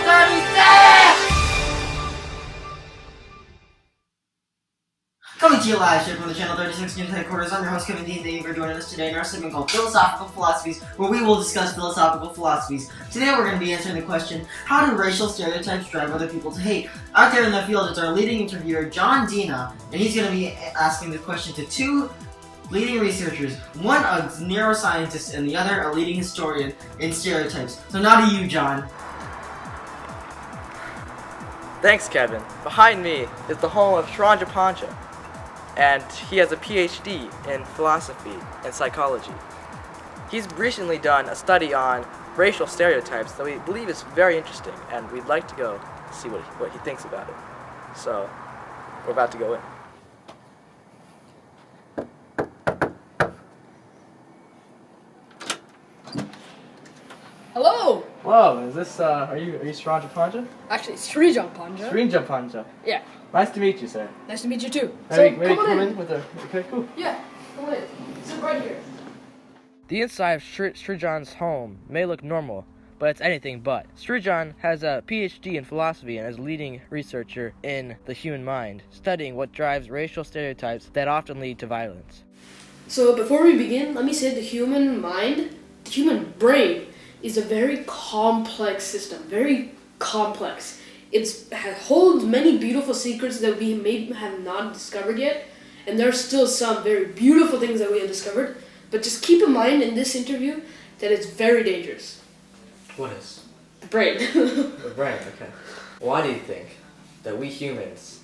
36! Coming to you live straight from the Channel 36 News headquarters, I'm your host Kevin Dean. Thank you for joining us today in our segment called Philosophical Philosophies, where we will discuss philosophical philosophies. Today we're going to be answering the question, how do racial stereotypes drive other people to hate? Out there in the field is our leading interviewer, John Dina, and he's going to be asking the question to two leading researchers, one a neuroscientist and the other a leading historian in stereotypes. So now to you, John. Thanks, Kevin. Behind me is the home of Sranja Panja, and he has a PhD in philosophy and psychology. He's recently done a study on racial stereotypes that we believe is very interesting, and we'd like to go see what he thinks about it. So, we're about to go in. Hello! Whoa, is this, are you Sranja Panja? Actually, Srija Panja. Sranja Panja. Yeah. Nice to meet you, sir. Nice to meet you too. Maybe come in with a, okay, cool. Yeah, come on in. Sit right here. The inside of Srijan's home may look normal, but it's anything but. Srijan has a PhD in philosophy and is a leading researcher in the human mind, studying what drives racial stereotypes that often lead to violence. So before we begin, let me say the human mind, the human brain, is a very complex system. Very complex. It holds many beautiful secrets that we may have not discovered yet, and there are still some very beautiful things that we have discovered. But just keep in mind in this interview that it's very dangerous. What is? The brain. The brain, okay. Why do you think that we humans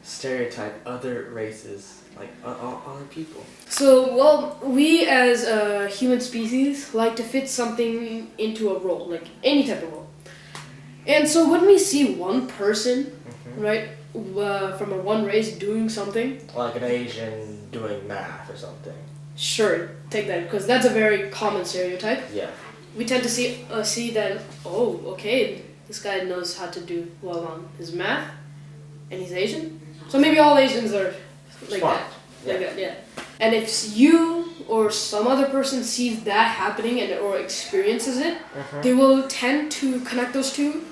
stereotype other races, like other people? So, well, we as a human species like to fit something into a role, like any type of role. And so when we see one person, right, from a one race doing something, Like an Asian doing math or something. sure, take that, because that's a very common stereotype. Yeah. We tend to see that, oh, okay, this guy knows how to do well on his math, and he's Asian. So maybe all Asians are like Smart. that. Like that, yeah. And if you or some other person sees that happening or experiences it, they will tend to connect those two,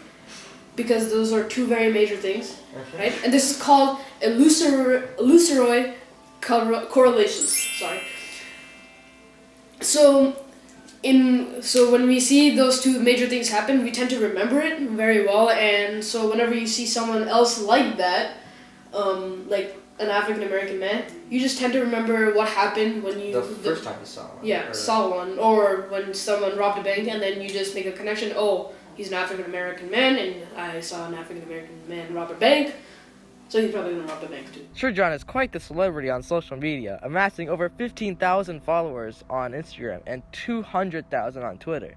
because those are two very major things, right? And this is called illusory correlations. Sorry. So when we see those two major things happen, we tend to remember it very well, and so whenever you see someone else like that, like an African American man, you just tend to remember what happened when you... The first time you saw one. Yeah, saw one, or when someone robbed a bank, and then you just make a connection, oh, he's an African American man, and I saw an African American man rob a bank, so he's probably gonna rob a bank too. Srijan is quite the celebrity on social media, amassing over 15,000 followers on Instagram and 200,000 on Twitter,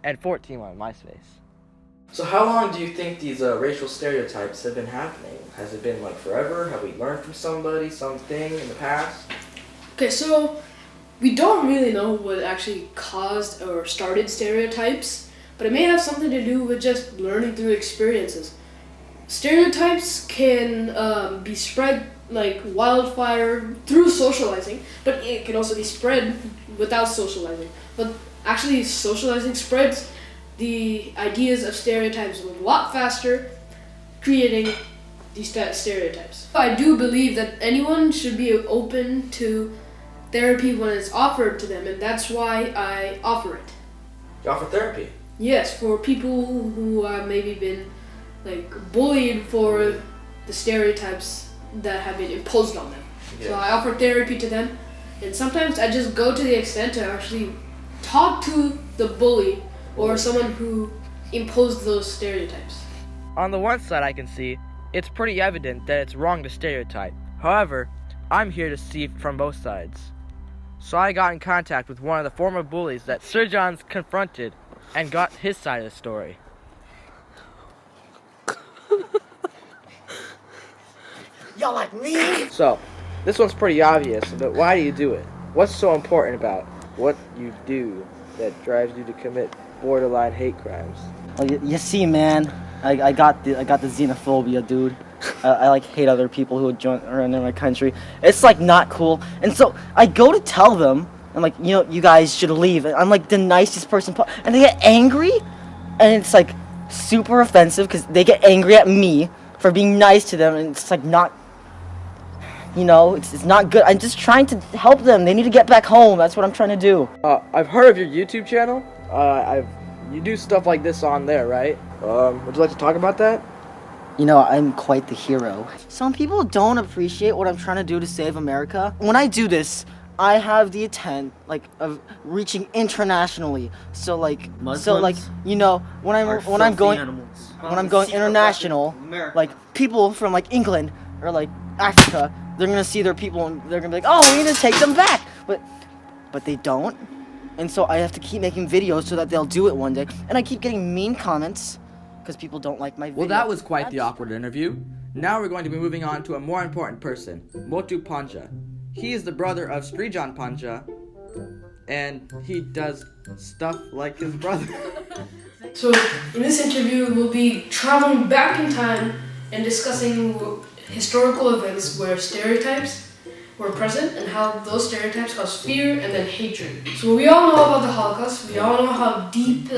and 14 on MySpace. So how long do you think these racial stereotypes have been happening? Has it been like forever? Have we learned from somebody, something in the past? Okay, so we don't really know what actually caused or started stereotypes, but it may have something to do with just learning through experiences. Stereotypes can be spread like wildfire through socializing, but it can also be spread without socializing. But actually, socializing spreads the ideas of stereotypes a lot faster, creating these stereotypes. I do believe that anyone should be open to therapy when it's offered to them, and that's why I offer it. You offer therapy? Yes, for people who have maybe been like bullied for the stereotypes that have been imposed on them. Yeah. So I offer therapy to them, and sometimes I just go to the extent to actually talk to the bully or someone who imposed those stereotypes. On the one side I can see, it's pretty evident that it's wrong to stereotype. However, I'm here to see from both sides. So I got in contact with one of the former bullies that Srijan's confronted and got his side of the story. Y'all like me? So, this one's pretty obvious, but why do you do it? What's so important about what you do that drives you to commit borderline hate crimes? Well, you see, man, I got the xenophobia, dude. I like hate other people who join around in my country. It's like not cool, and so I go to tell them. I'm like, you guys should leave. I'm like the nicest person, and they get angry, and it's like, super offensive because they get angry at me for being nice to them, and it's like not, it's not good. I'm just trying to help them. They need to get back home. That's what I'm trying to do. I've heard of your YouTube channel. You do stuff like this on there, right? Would you like to talk about that? I'm quite the hero. Some people don't appreciate what I'm trying to do to save America. When I do this, I have the intent, of reaching internationally. So, Muslims when I'm going international, people from, England or, Africa, they're gonna see their people and they're gonna be like, oh, we need to take them back. But they don't. And so I have to keep making videos so that they'll do it one day. And I keep getting mean comments because people don't like my videos. Well, that was quite the awkward interview. Now we're going to be moving on to a more important person, Motu Pancha. He is the brother of Srijan Pancha, and he does stuff like his brother. So in this interview, we'll be traveling back in time and discussing historical events where stereotypes were present and how those stereotypes cause fear and then hatred. So we all know about the Holocaust. We all know how deep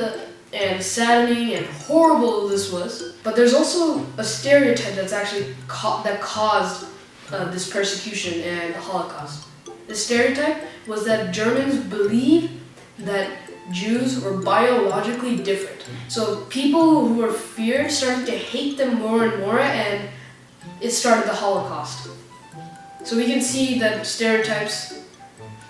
and saddening and horrible this was. But there's also a stereotype that's actually that caused this persecution and the Holocaust. The stereotype was that Germans believed that Jews were biologically different. So people who were feared started to hate them more and more, and it started the Holocaust. So we can see that stereotypes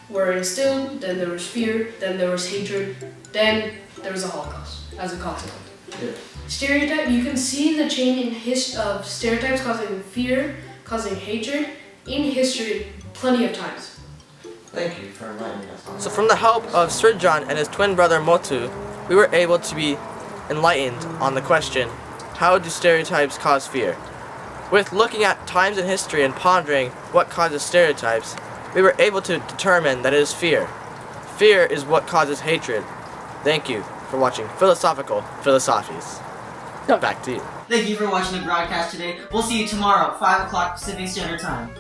were instilled, then there was fear, then there was hatred, then there was a Holocaust as a consequence. Yeah. Stereotype, you can see the change of stereotypes causing fear, causing hatred in history plenty of times. Thank you for enlightening us on So from the help of Srijan and his twin brother Motu, we were able to be enlightened on the question, how do stereotypes cause fear? With looking at times in history and pondering what causes stereotypes, we were able to determine that it is fear. Fear is what causes hatred. Thank you for watching Philosophical Philosophies. Back to you. Thank you for watching the broadcast today. We'll see you tomorrow at 5 o'clock Pacific Standard Time.